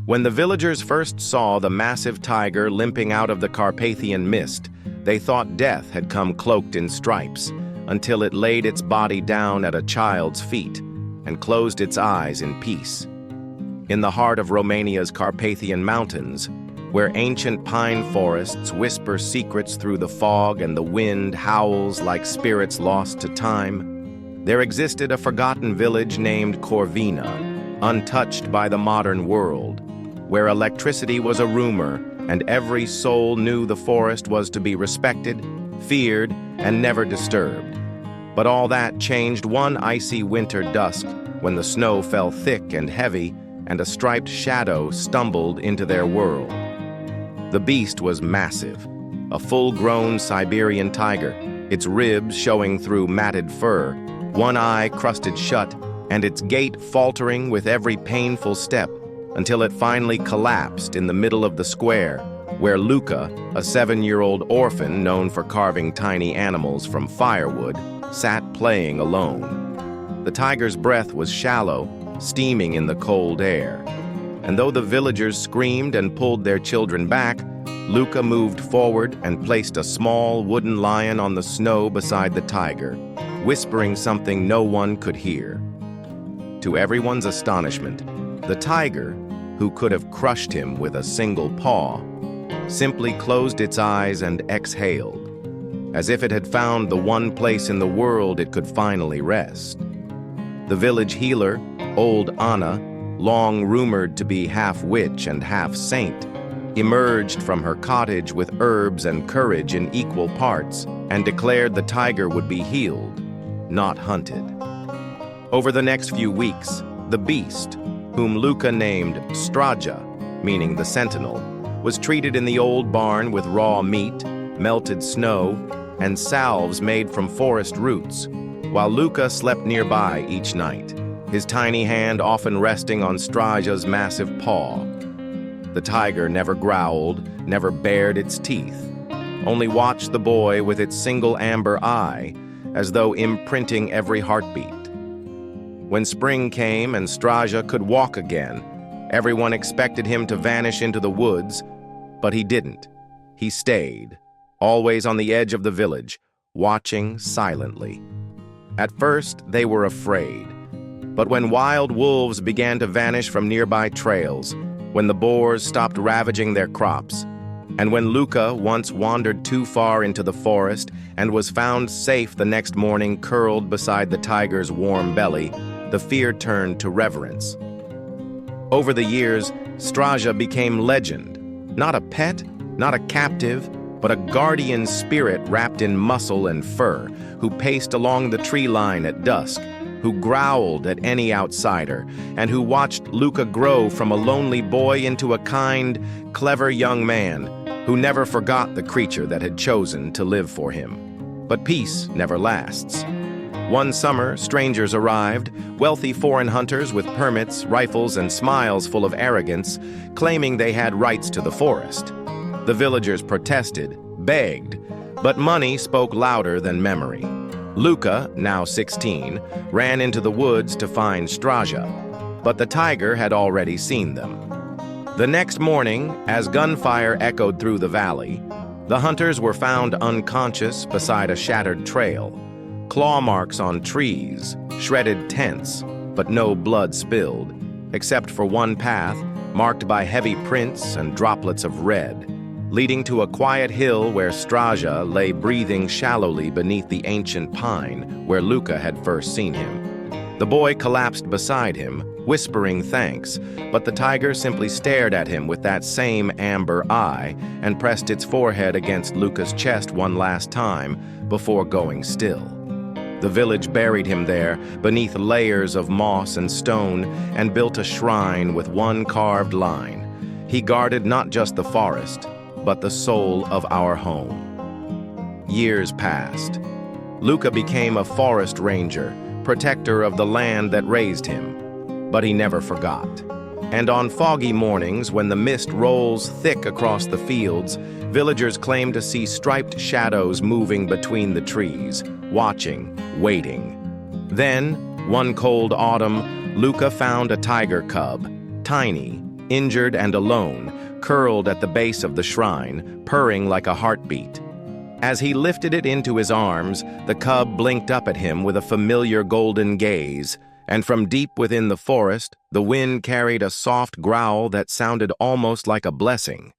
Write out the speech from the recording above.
When the villagers first saw the massive tiger limping out of the Carpathian mist, they thought death had come cloaked in stripes, until it laid its body down at a child's feet and closed its eyes in peace. In the heart of Romania's Carpathian Mountains, where ancient pine forests whisper secrets through the fog and the wind howls like spirits lost to time, there existed a forgotten village named Corvina, untouched by the modern world, where electricity was a rumor and every soul knew the forest was to be respected, feared, and never disturbed. But all that changed one icy winter dusk when the snow fell thick and heavy and a striped shadow stumbled into their world. The beast was massive, a full-grown Siberian tiger, its ribs showing through matted fur, one eye crusted shut, and its gait faltering with every painful step until it finally collapsed in the middle of the square, where Luka, a 7-year-old orphan known for carving tiny animals from firewood, sat playing alone. The tiger's breath was shallow, steaming in the cold air. And though the villagers screamed and pulled their children back, Luka moved forward and placed a small wooden lion on the snow beside the tiger, whispering something no one could hear. To everyone's astonishment, the tiger, who could have crushed him with a single paw, simply closed its eyes and exhaled, as if it had found the one place in the world it could finally rest. The village healer, old Anna, long rumored to be half witch and half saint, emerged from her cottage with herbs and courage in equal parts and declared the tiger would be healed, not hunted. Over the next few weeks, the beast, whom Luka named Straja, meaning the sentinel, was treated in the old barn with raw meat, melted snow, and salves made from forest roots, while Luka slept nearby each night, his tiny hand often resting on Straja's massive paw. The tiger never growled, never bared its teeth, only watched the boy with its single amber eye, as though imprinting every heartbeat. When spring came and Straja could walk again, everyone expected him to vanish into the woods, but he didn't. He stayed, always on the edge of the village, watching silently. At first, they were afraid. But when wild wolves began to vanish from nearby trails, when the boars stopped ravaging their crops, and when Luka once wandered too far into the forest and was found safe the next morning curled beside the tiger's warm belly, the fear turned to reverence. Over the years, Straja became legend, not a pet, not a captive, but a guardian spirit wrapped in muscle and fur, who paced along the tree line at dusk, who growled at any outsider, and who watched Luka grow from a lonely boy into a kind, clever young man who never forgot the creature that had chosen to live for him. But peace never lasts. One summer, strangers arrived, wealthy foreign hunters with permits, rifles, and smiles full of arrogance, claiming they had rights to the forest. The villagers protested, begged, but money spoke louder than memory. Luka, now 16, ran into the woods to find Straja, but the tiger had already seen them. The next morning, as gunfire echoed through the valley, the hunters were found unconscious beside a shattered trail, claw marks on trees, shredded tents, but no blood spilled, except for one path marked by heavy prints and droplets of red, leading to a quiet hill where Straja lay breathing shallowly beneath the ancient pine where Luka had first seen him. The boy collapsed beside him, whispering thanks, but the tiger simply stared at him with that same amber eye and pressed its forehead against Luka's chest one last time before going still. The village buried him there beneath layers of moss and stone and built a shrine with one carved line. He guarded not just the forest, but the soul of our home. Years passed. Luka became a forest ranger, protector of the land that raised him, but he never forgot. And on foggy mornings, when the mist rolls thick across the fields, villagers claim to see striped shadows moving between the trees, watching, waiting. Then, one cold autumn, Luka found a tiger cub, tiny, injured and alone, curled at the base of the shrine, purring like a heartbeat. As he lifted it into his arms, the cub blinked up at him with a familiar golden gaze, and from deep within the forest, the wind carried a soft growl that sounded almost like a blessing.